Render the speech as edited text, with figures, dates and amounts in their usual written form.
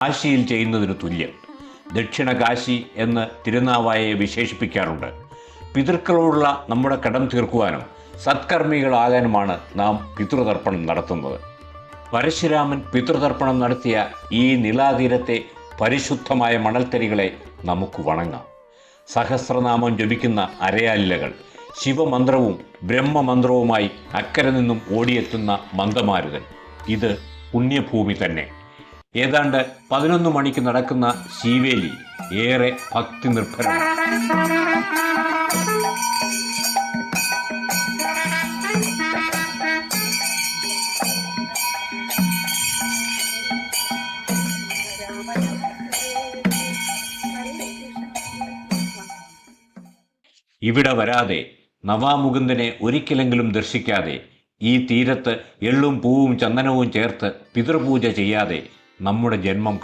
കാശിയിൽ ചെയ്യുന്നതിന് തുല്യം. ദക്ഷിണ കാശി എന്ന് തിരുനാവായയെ വിശേഷിപ്പിക്കാറുണ്ട്. പിതൃക്കളോടുള്ള നമ്മുടെ കടം തീർക്കുവാനും സത്കർമ്മികളാകാനുമാണ് നാം പിതൃതർപ്പണം നടത്തുന്നത്. പരശുരാമൻ പിതൃതർപ്പണം നടത്തിയ ഈ നിലാതീരത്തെ പരിശുദ്ധമായ മണൽത്തരികളെ നമുക്ക് വണങ്ങാം. സഹസ്രനാമം ജപിക്കുന്ന അരയാലിലകൾ ശിവമന്ത്രവും ബ്രഹ്മമന്ത്രവുമായി അക്കരെ നിന്നും ഓടിയെത്തുന്ന മന്ദമാരുതൻ. ഇത് പുണ്യഭൂമി തന്നെ. ഏതാണ്ട് 11 മണിക്ക് നടക്കുന്ന ശീവേലി ഏറെ ഭക്തി നിർഭരമാണ്. ഇവിടെ വരാതെ, നവാമുകുന്ദനെ ഒരിക്കലെങ്കിലും ദർശിക്കാതെ, ഈ തീരത്ത് എള്ളും പൂവും ചന്ദനവും ചേർത്ത് പിതൃപൂജ ചെയ്യാതെ നമ്മുടെ ജന്മം